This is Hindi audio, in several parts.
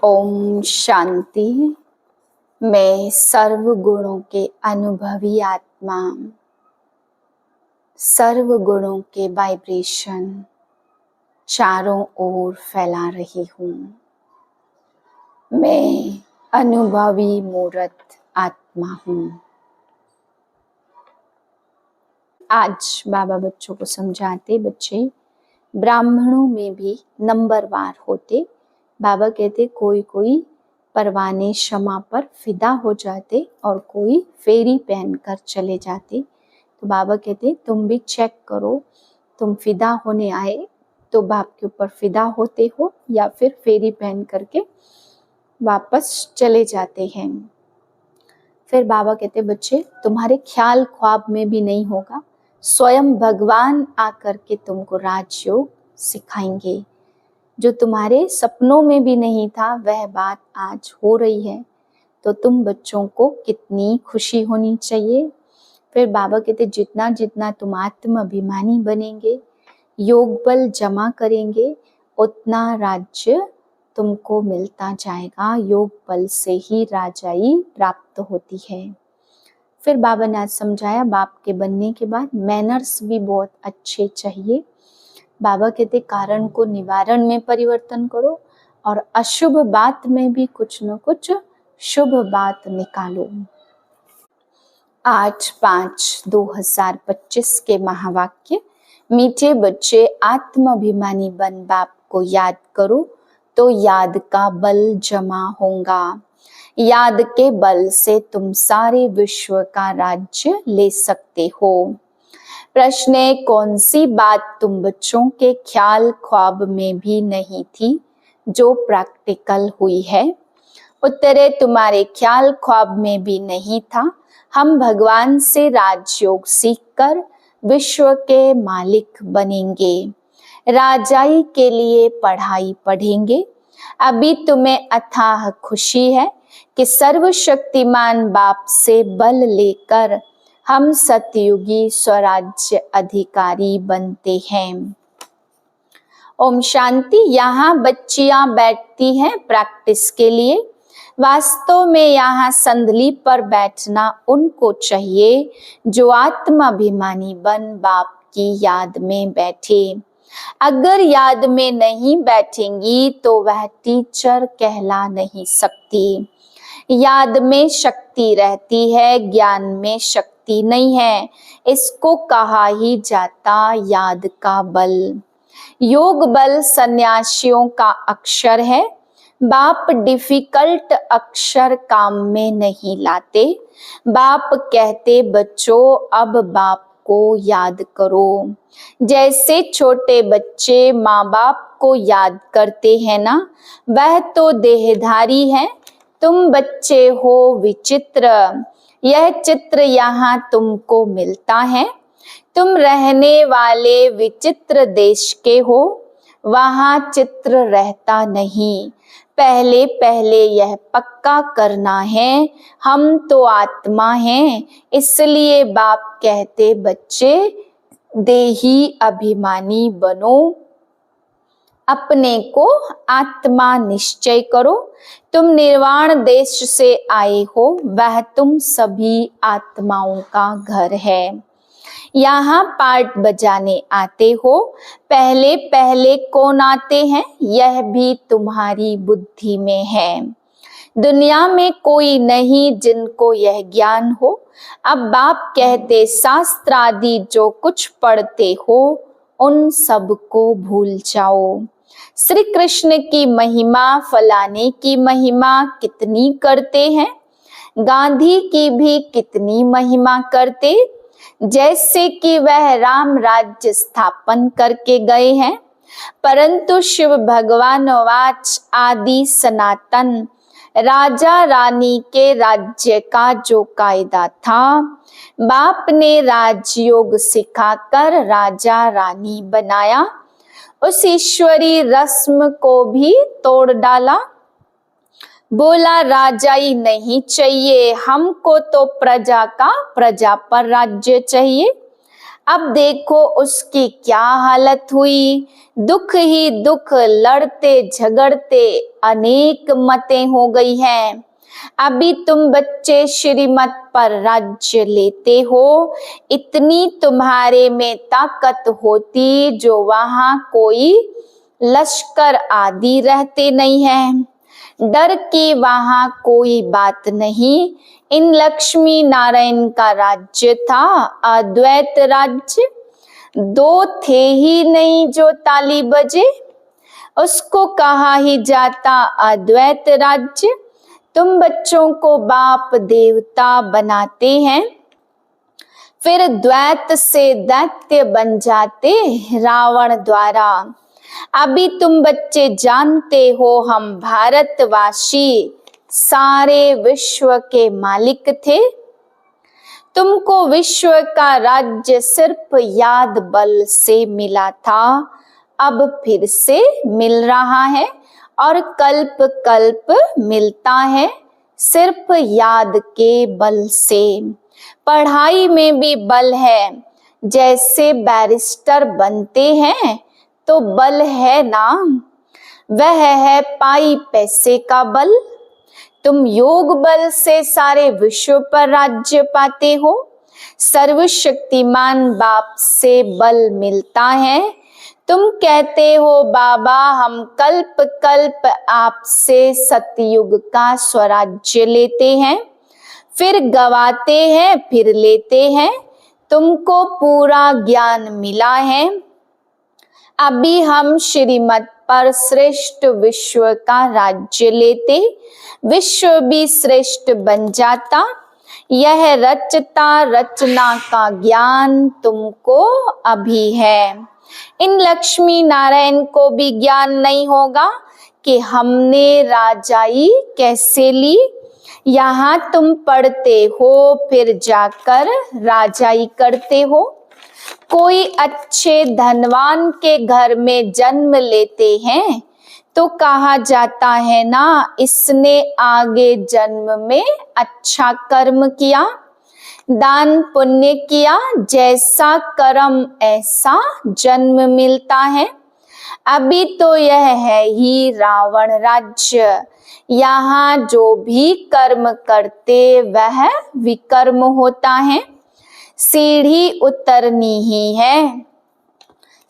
ओम शांति। मैं सर्व गुणों के अनुभवी आत्मा, सर्व गुणों के वाइब्रेशन चारों ओर फैला रही हूँ। मैं अनुभवी मूर्त आत्मा हूँ। आज बाबा बच्चों को समझाते, बच्चे ब्राह्मणों में भी नंबरवार होते। बाबा कहते कोई कोई परवाने शमा पर फिदा हो जाते और कोई फेरी पहनकर चले जाते। तो बाबा कहते तुम भी चेक करो, तुम फिदा होने आए तो बाप के ऊपर फिदा होते हो या फिर फेरी पहन करके वापस चले जाते हैं। फिर बाबा कहते बच्चे तुम्हारे ख्याल ख्वाब में भी नहीं होगा, स्वयं भगवान आकर के तुमको राजयोग सिखाएंगे। जो तुम्हारे सपनों में भी नहीं था वह बात आज हो रही है, तो तुम बच्चों को कितनी खुशी होनी चाहिए। फिर बाबा कहते जितना जितना तुम आत्म अभिमानी बनेंगे, योग बल जमा करेंगे, उतना राज्य तुमको मिलता जाएगा। योग बल से ही राजाई प्राप्त होती है। फिर बाबा ने आज समझाया बाप के बनने के बाद मैनर्स भी बहुत अच्छे चाहिए। बाबा कहते कारण को निवारण में परिवर्तन करो और अशुभ बात में भी कुछ न कुछ शुभ बात निकालो। 8/5/2025 के महावाक्य, मीठे बच्चे आत्माभिमानी बन बाप को याद करो तो याद का बल जमा होगा। याद के बल से तुम सारे विश्व का राज्य ले सकते हो। प्रश्न है कौन सी बात तुम बच्चों के ख्याल ख्वाब में भी नहीं थी जो प्रैक्टिकल हुई है। उत्तर है तुम्हारे ख्याल ख्वाब में भी नहीं था। हम भगवान से राजयोग सीखकर विश्व के मालिक बनेंगे, राजाई के लिए पढ़ाई पढ़ेंगे। अभी तुम्हें अथाह खुशी है कि सर्वशक्तिमान बाप से बल लेकर हम सतयुगी स्वराज्य अधिकारी बनते हैं। ओम शांति। यहाँ बच्चियां बैठती हैं प्रैक्टिस के लिए। वास्तव में यहाँ संदली पर बैठना उनको चाहिए जो आत्माभिमानी बन बाप की याद में बैठे। अगर याद में नहीं बैठेंगी तो वह टीचर कहला नहीं सकती। याद में शक्ति रहती है, ज्ञान में शक्ति नहीं है। इसको कहा ही जाता याद का बल। योग बल सन्यासियों का अक्षर है। बाप डिफिकल्ट अक्षर काम में नहीं लाते। बाप कहते बच्चों अब बाप को याद करो। जैसे छोटे बच्चे माँ बाप को याद करते हैं ना, वह तो देहधारी है। तुम बच्चे हो विचित्र, यह चित्र यहाँ तुमको मिलता है। तुम रहने वाले विचित्र देश के हो, वहाँ चित्र रहता नहीं। पहले पहले यह पक्का करना है, हम तो आत्मा हैं। इसलिए बाप कहते बच्चे देही अभिमानी बनो, अपने को आत्मा निश्चय करो। तुम निर्वाण देश से आए हो, वह तुम सभी आत्माओं का घर है। यहाँ पार्ट बजाने आते हो। पहले पहले कौन आते हैं यह भी तुम्हारी बुद्धि में है। दुनिया में कोई नहीं जिनको यह ज्ञान हो। अब बाप कहते शास्त्र आदि जो कुछ पढ़ते हो उन सब को भूल जाओ। श्री कृष्ण की महिमा फलाने की महिमा कितनी करते हैं, गांधी की भी कितनी महिमा करते, जैसे कि वह राम राज्य स्थापन करके गए हैं। परंतु शिव भगवान वाच आदि सनातन राजा रानी के राज्य का जो कायदा था, बाप ने राजयोग सिखाकर राजा रानी बनाया। उस ईश्वरी रस्म को भी तोड़ डाला। बोला राजाई नहीं चाहिए, हमको तो प्रजा का प्रजा पर राज्य चाहिए। अब देखो उसकी क्या हालत हुई, दुख ही दुख, लड़ते झगड़ते अनेक मतें हो गई हैं। अभी तुम बच्चे श्रीमत पर राज्य लेते हो, इतनी तुम्हारे में ताकत होती जो वहां कोई लश्कर आदि रहते नहीं है। डर की वहां कोई बात नहीं। इन लक्ष्मी नारायण का राज्य था अद्वैत राज्य। दो थे ही नहीं जो ताली बजे, उसको कहा ही जाता अद्वैत राज्य। तुम बच्चों को बाप देवता बनाते हैं, फिर द्वैत से दैत्य बन जाते रावण द्वारा। अभी तुम बच्चे जानते हो हम भारतवासी सारे विश्व के मालिक थे। तुमको विश्व का राज्य सिर्फ याद बल से मिला था, अब फिर से मिल रहा है और कल्प कल्प मिलता है सिर्फ याद के बल से। पढ़ाई में भी बल है, जैसे बैरिस्टर बनते हैं तो बल है ना, वह है पाई पैसे का बल। तुम योग बल से सारे विश्व पर राज्य पाते हो, सर्वशक्तिमान बाप से बल मिलता है। तुम कहते हो बाबा हम कल्प कल्प आपसे सतयुग का स्वराज्य लेते हैं, फिर गवाते हैं फिर लेते हैं। तुमको पूरा ज्ञान मिला है, अभी हम श्रीमत पर श्रेष्ठ विश्व का राज्य लेते, विश्व भी श्रेष्ठ बन जाता। यह रचता रचना का ज्ञान तुमको अभी है। इन लक्ष्मी नारायण को भी ज्ञान नहीं होगा कि हमने राजाई कैसे ली। यहाँ तुम पढ़ते हो फिर जाकर राजाई करते हो। कोई अच्छे धनवान के घर में जन्म लेते हैं तो कहा जाता है ना इसने आगे जन्म में अच्छा कर्म किया, दान पुण्य किया, जैसा कर्म ऐसा जन्म मिलता है। अभी तो यह है ही रावण राज्य। यहाँ जो भी कर्म करते वह विकर्म होता है, सीढ़ी उतरनी ही है।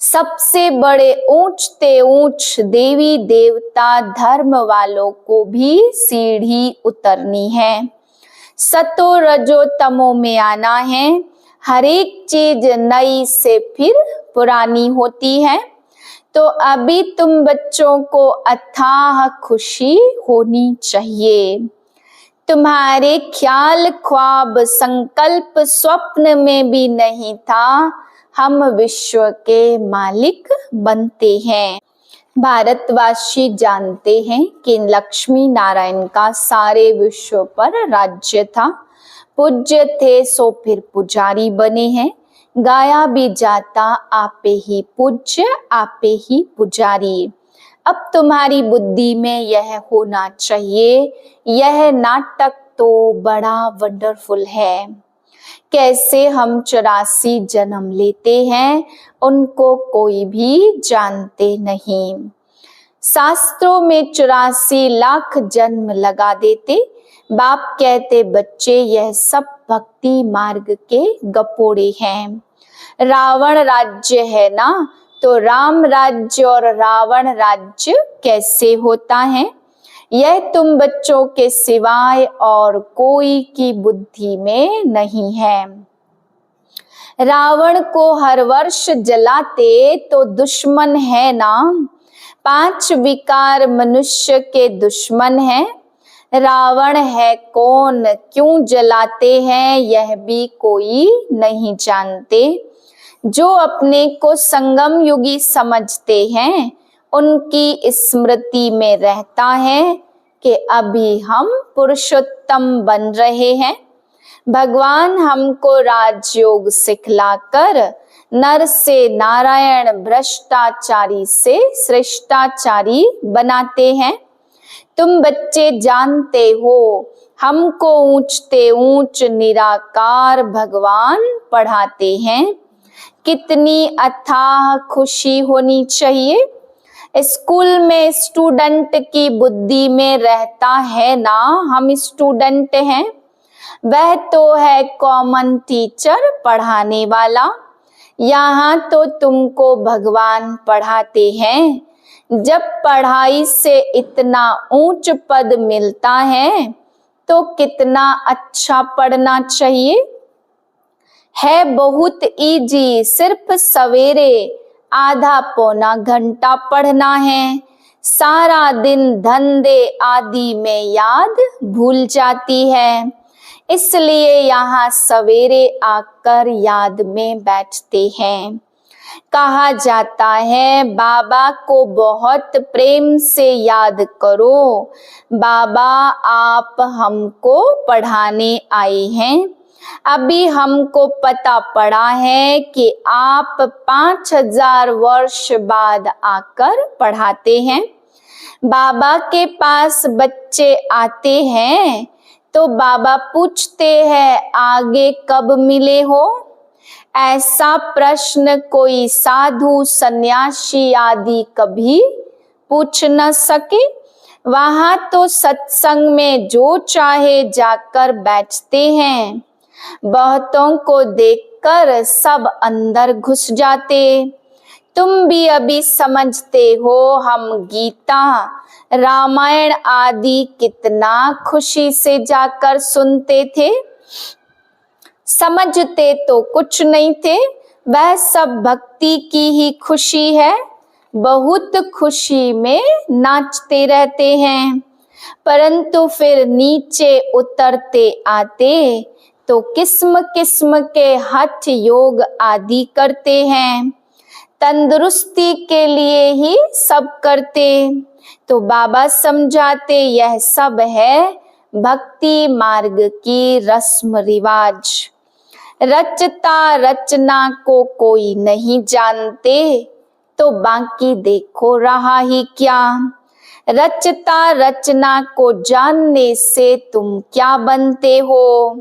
सबसे बड़े ऊंचते ऊंच देवी देवता धर्म वालों को भी सीढ़ी उतरनी है, सतो रजो तमो में आना है। हर एक चीज नई से फिर पुरानी होती है। तो अभी तुम बच्चों को अथाह खुशी होनी चाहिए। तुम्हारे ख्याल ख्वाब संकल्प स्वप्न में भी नहीं था हम विश्व के मालिक बनते हैं। भारतवासी जानते हैं कि लक्ष्मी नारायण का सारे विश्व पर राज्य था। पूज्य थे सो फिर पुजारी बने हैं। गाया भी जाता आपे ही पूज्य आपे ही पुजारी। अब तुम्हारी बुद्धि में यह होना चाहिए, यह नाटक तो बड़ा वंडरफुल है। कैसे हम 84 जन्म लेते हैं उनको कोई भी जानते नहीं। शास्त्रों में 84 लाख जन्म लगा देते। बाप कहते बच्चे यह सब भक्ति मार्ग के गपोड़े हैं। रावण राज्य है ना, तो राम राज्य और रावण राज्य कैसे होता है, यह तुम बच्चों के सिवाय और कोई की बुद्धि में नहीं है। रावण को हर वर्ष जलाते तो दुश्मन है ना। 5 विकार मनुष्य के दुश्मन है। रावण है कौन, क्यों जलाते हैं, यह भी कोई नहीं जानते। जो अपने को संगम युगी समझते हैं उनकी स्मृति में रहता है कि अभी हम पुरुषोत्तम बन रहे हैं। भगवान हमको राजयोग सिखलाकर नर से नारायण, भ्रष्टाचारी से श्रेष्ठाचारी बनाते हैं। तुम बच्चे जानते हो हमको ऊंचते ऊंच निराकार भगवान पढ़ाते हैं। कितनी अथाह खुशी होनी चाहिए। स्कूल में स्टूडेंट की बुद्धि में रहता है ना, हम स्टूडेंट हैं, वह तो है कॉमन टीचर, पढ़ाने वाला। यहाँ तो तुमको भगवान पढ़ाते हैं। जब पढ़ाई से इतना ऊंच पद मिलता है तो कितना अच्छा पढ़ना चाहिए। है बहुत इजी, सिर्फ सवेरे आधा पौना घंटा पढ़ना है। सारा दिन धंधे आदि में याद भूल जाती है, इसलिए यहाँ सवेरे आकर याद में बैठते हैं। कहा जाता है बाबा को बहुत प्रेम से याद करो। बाबा आप हमको पढ़ाने आए हैं। अभी हमको पता पड़ा है कि आप 5000 वर्ष बाद आकर पढ़ाते हैं। बाबा के पास बच्चे आते हैं तो बाबा पूछते हैं आगे कब मिले हो। ऐसा प्रश्न कोई साधु सन्यासी आदि कभी पूछ न सके। वहां तो सत्संग में जो चाहे जाकर बैठते हैं। बहुतों को देखकर सब अंदर घुस जाते। तुम भी अभी समझते हो, हम गीता रामायण आदि कितना खुशी से जाकर सुनते थे। समझते तो कुछ नहीं थे, वह सब भक्ति की ही खुशी है। बहुत खुशी में नाचते रहते हैं, परंतु फिर नीचे उतरते आते तो किस्म किस्म के हठ योग आदि करते हैं। तंदुरुस्ती के लिए ही सब करते। तो बाबा समझाते यह सब है भक्ति मार्ग की रस्म रिवाज। रचता रचना को कोई नहीं जानते तो बाकी देखो रहा ही क्या। रचता रचना को जानने से तुम क्या बनते हो,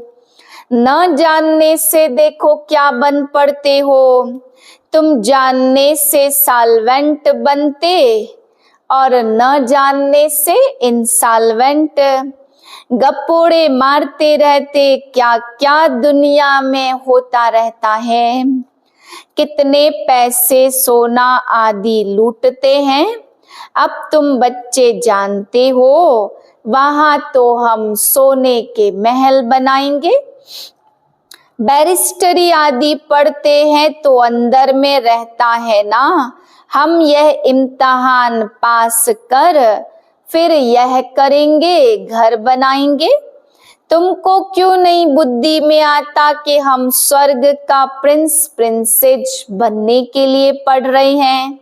न जानने से देखो क्या बन पड़ते हो। तुम जानने से सॉल्वेंट बनते और न जानने से इंसॉल्वेंट। गप्पोड़े मारते रहते, क्या क्या दुनिया में होता रहता है। कितने पैसे सोना आदि लूटते हैं। अब तुम बच्चे जानते हो, वहां तो हम सोने के महल बनाएंगे। बैरिस्टरी आदि पढ़ते हैं तो अंदर में रहता है ना, हम यह इम्तिहान पास कर फिर यह करेंगे, घर बनाएंगे। तुमको क्यों नहीं बुद्धि में आता कि हम स्वर्ग का प्रिंस प्रिंसेस बनने के लिए पढ़ रहे हैं।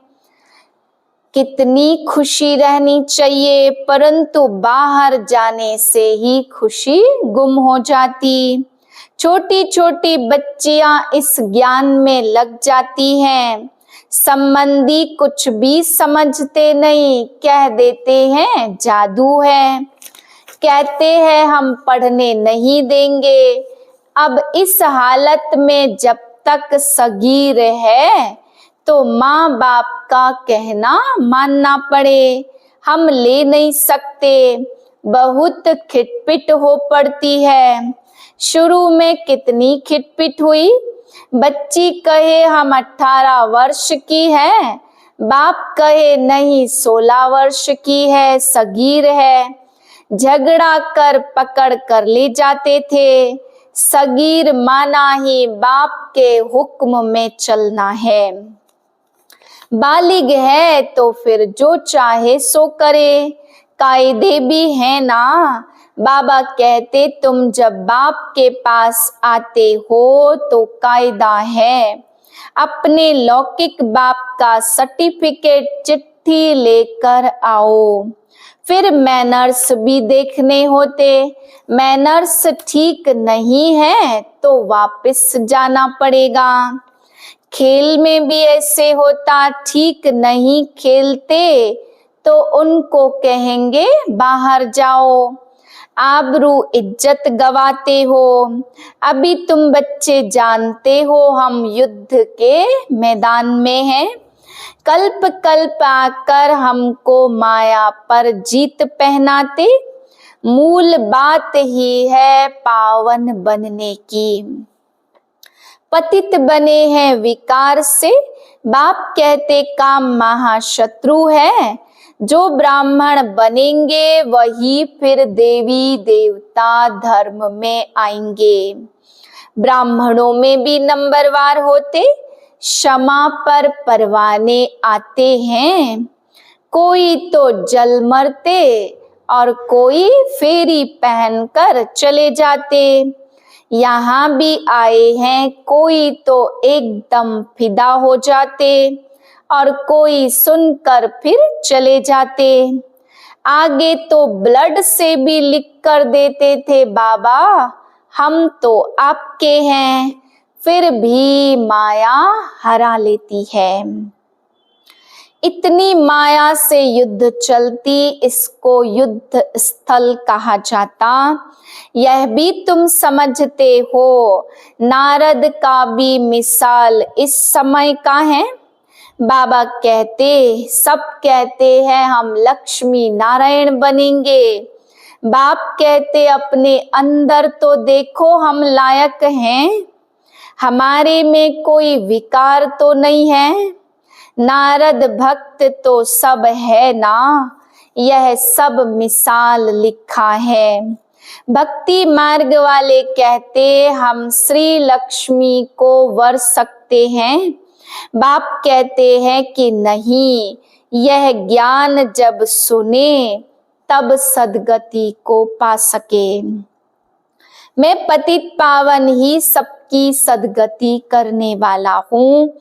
कितनी खुशी रहनी चाहिए, परंतु बाहर जाने से ही खुशी गुम हो जाती। छोटी छोटी बच्चियां इस ज्ञान में लग जाती हैं। संबंधी कुछ भी समझते नहीं, कह देते हैं जादू है, कहते हैं हम पढ़ने नहीं देंगे। अब इस हालत में जब तक सगीर है तो माँ बाप का कहना मानना पड़े, हम ले नहीं सकते। बहुत खिटपिट हो पड़ती है। शुरू में कितनी खिटपिट हुई। बच्ची कहे हम 18 वर्ष की है, बाप कहे नहीं 16 वर्ष की है, सगीर है। झगड़ा कर पकड़ कर ले जाते थे। सगीर माना ही बाप के हुक्म में चलना है। बालिग है तो फिर जो चाहे सो करे, कायदे भी है ना। बाबा कहते तुम जब बाप के पास आते हो तो कायदा है, अपने लौकिक बाप का सर्टिफिकेट चिट्ठी लेकर आओ। फिर मैनर्स भी देखने होते। मैनर्स ठीक नहीं है तो वापस जाना पड़ेगा। खेल में भी ऐसे होता, ठीक नहीं खेलते तो उनको कहेंगे बाहर जाओ। आबरू इज्जत गवाते हो। अभी तुम बच्चे जानते हो हम युद्ध के मैदान में हैं। कल्प कल्प आकर हमको माया पर जीत पहनाते। मूल बात ही है पावन बनने की। पतित बने हैं विकार से, बाप कहते काम महाशत्रु है। जो ब्राह्मण बनेंगे वही फिर देवी देवता धर्म में आएंगे। ब्राह्मणों में भी नंबरवार होते, क्षमा पर परवाने आते हैं। कोई तो जल मरते और कोई फेरी पहनकर चले जाते। यहाँ भी आए हैं, कोई तो एकदम फिदा हो जाते और कोई सुनकर फिर चले जाते। आगे तो ब्लड से भी लिख कर देते थे बाबा हम तो आपके हैं, फिर भी माया हरा लेती है। इतनी माया से युद्ध चलती, इसको युद्ध स्थल कहा जाता। यह भी तुम समझते हो। नारद का भी मिसाल इस समय का है। बाबा कहते, सब कहते हैं हम लक्ष्मी नारायण बनेंगे। बाप कहते अपने अंदर तो देखो हम लायक हैं, हमारे में कोई विकार तो नहीं है। नारद भक्त तो सब है ना, यह सब मिसाल लिखा है। भक्ति मार्ग वाले कहते हम श्री लक्ष्मी को वर सकते हैं। बाप कहते हैं कि नहीं, यह ज्ञान जब सुने तब सदगति को पा सके। मैं पतित पावन ही सबकी सदगति करने वाला हूँ।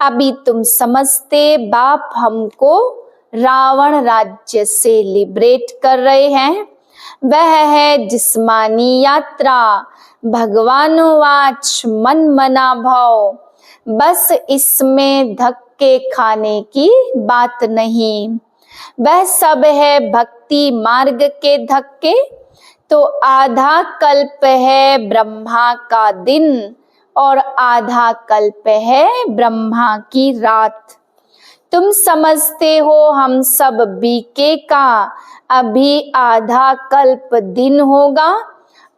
अभी तुम समझते, बाप हमको रावण राज्य से लिबरेट कर रहे हैं। वह है जिस्मानी यात्रा। भगवानुवाच मन मना भाव। बस इसमें धक्के खाने की बात नहीं। वह सब है भक्ति मार्ग के धक्के। तो आधा कल्प है ब्रह्मा का दिन और आधा कल्प है ब्रह्मा की रात। तुम समझते हो हम सब बीके का, अभी आधा कल्प दिन होगा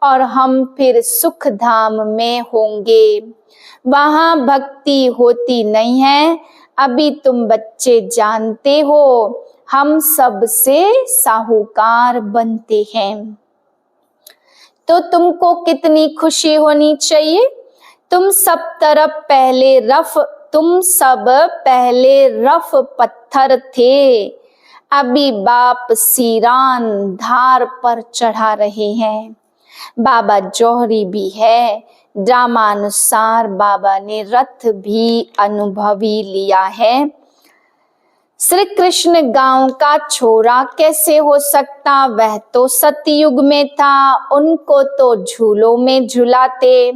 और हम फिर सुख धाम में होंगे। वहां भक्ति होती नहीं है। अभी तुम बच्चे जानते हो हम सबसे साहूकार बनते हैं। तो तुमको कितनी खुशी होनी चाहिए। तुम सब पहले रफ पत्थर थे, अभी बाप सीरान धार पर चढ़ा रहे हैं। बाबा जौहरी भी है। ड्रामानुसार बाबा ने रथ भी अनुभवी लिया है। श्री कृष्ण गांव का छोरा कैसे हो सकता, वह तो सतयुग में था। उनको तो झूलों में झुलाते,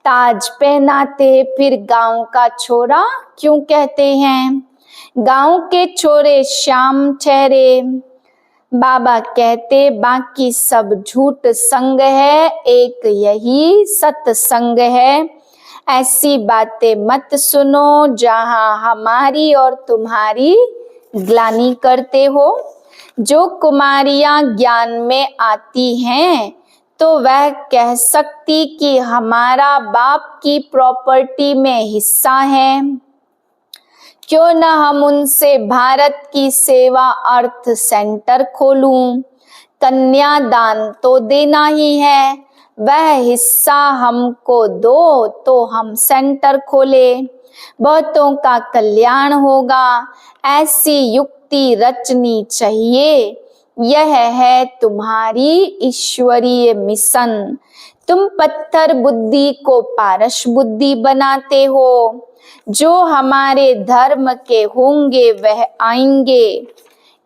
ताज पहनाते, फिर गांव का छोरा क्यों कहते हैं। गांव के छोरे श्याम ठहरे। बाबा कहते बाकी सब झूठ संग है, एक यही सत्संग है। ऐसी बातें मत सुनो जहां हमारी और तुम्हारी ग्लानि करते हो। जो कुमारियां ज्ञान में आती हैं तो वह कह सकती कि हमारा बाप की प्रॉपर्टी में हिस्सा है। क्यों न हम उनसे भारत की सेवा अर्थ सेंटर खोलूं। कन्यादान तो देना ही है, वह हिस्सा हमको दो तो हम सेंटर खोले। बहुतों का कल्याण होगा, ऐसी युक्ति रचनी चाहिए। यह है तुम्हारी ईश्वरीय मिशन। तुम पत्थर बुद्धि को पारस बुद्धि बनाते हो। जो हमारे धर्म के होंगे वह आएंगे।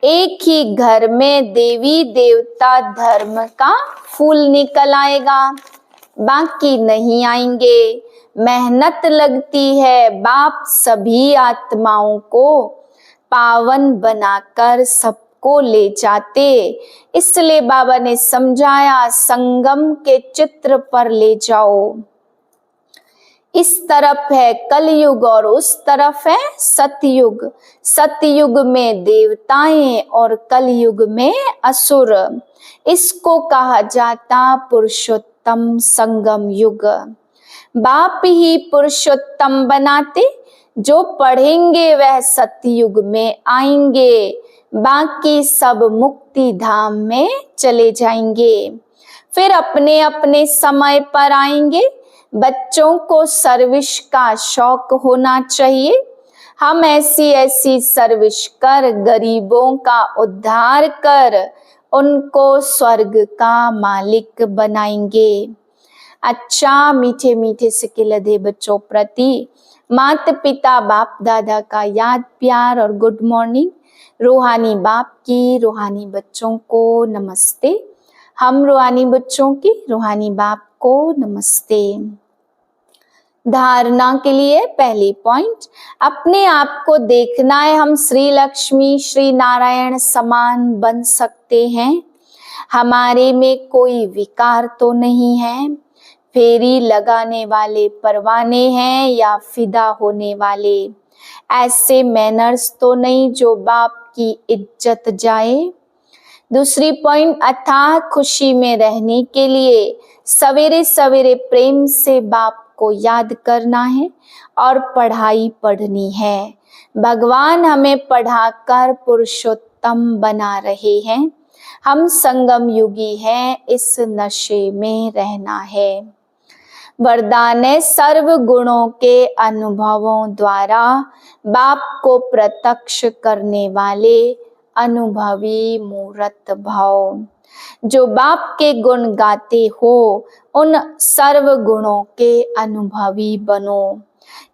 एक ही घर में देवी देवता धर्म का फूल निकल आएगा, बाकी नहीं आएंगे। मेहनत लगती है। बाप सभी आत्माओं को पावन बनाकर सबको को ले जाते, इसलिए बाबा ने समझाया संगम के चित्र पर ले जाओ। इस तरफ है कलयुग और उस तरफ है सतयुग। सतयुग में देवताएं और कलयुग में असुर। इसको कहा जाता पुरुषोत्तम संगम युग। बाप ही पुरुषोत्तम बनाते, जो पढ़ेंगे वह सतयुग में आएंगे, बाकी सब मुक्ति धाम में चले जाएंगे। फिर अपने अपने समय पर आएंगे। बच्चों को सर्विस का शौक होना चाहिए। हम ऐसी ऐसी सर्विस कर गरीबों का उद्धार कर उनको स्वर्ग का मालिक बनाएंगे। अच्छा मीठे मीठे सिक्के लदे बच्चों प्रति माता पिता बाप दादा का याद प्यार और गुड मॉर्निंग। रूहानी बाप की रूहानी बच्चों को नमस्ते। हम रूहानी बच्चों की रूहानी बाप को नमस्ते। धारणा के लिए पहली पॉइंट, अपने आप को देखना है हम श्री लक्ष्मी श्री नारायण समान बन सकते हैं। हमारे में कोई विकार तो नहीं है। फेरी लगाने वाले परवाने हैं या फिदा होने वाले। ऐसे मैनर्स तो नहीं जो बाप की इज्जत जाए। दूसरी पॉइंट, अथाह खुशी में रहने के लिए सवेरे सवेरे प्रेम से बाप को याद करना है और पढ़ाई पढ़नी है। भगवान हमें पढ़ाकर पुरुषोत्तम बना रहे हैं। हम संगम युगी हैं, इस नशे में रहना है। वरदान है सर्व गुणों के अनुभवों द्वारा बाप को प्रत्यक्ष करने वाले अनुभवी मूर्त भाव। जो बाप के गुण गाते हो उन सर्व गुणों के अनुभवी बनो।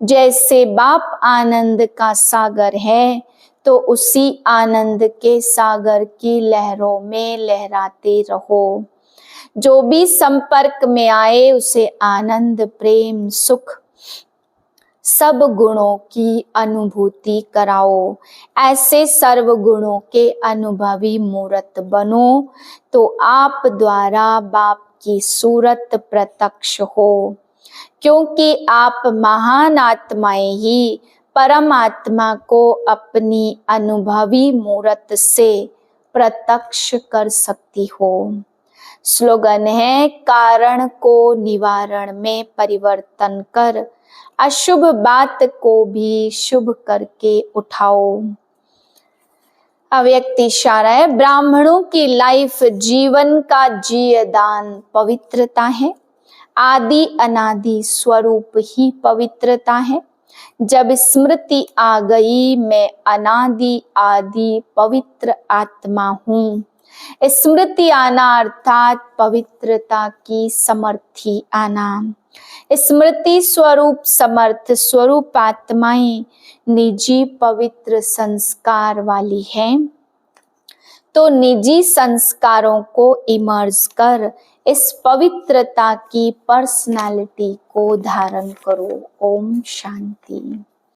जैसे बाप आनंद का सागर है तो उसी आनंद के सागर की लहरों में लहराते रहो। जो भी संपर्क में आए उसे आनंद प्रेम सुख सब गुणों की अनुभूति कराओ। ऐसे सर्व गुणों के अनुभवी मूर्त बनो तो आप द्वारा बाप की सूरत प्रत्यक्ष हो। क्योंकि आप महान आत्माएं ही परमात्मा को अपनी अनुभवी मूरत से प्रत्यक्ष कर सकती हो। स्लोगन है कारण को निवारण में परिवर्तन कर अशुभ बात को भी शुभ करके उठाओ। अव्यक्त इशारा है, ब्राह्मणों की लाइफ जीवन का जीवदान पवित्रता है। आदि अनादि स्वरूप ही पवित्रता है। जब स्मृति आ गई मैं अनादि आदि पवित्र आत्मा हूँ। स्मृति आना अर्थात पवित्रता की समर्थी आना। स्मृति स्वरूप समर्थ स्वरूप आत्माएं निजी पवित्र संस्कार वाली हैं। तो निजी संस्कारों को इमर्ज कर इस पवित्रता की पर्सनालिटी को धारण करो। ओम शांति।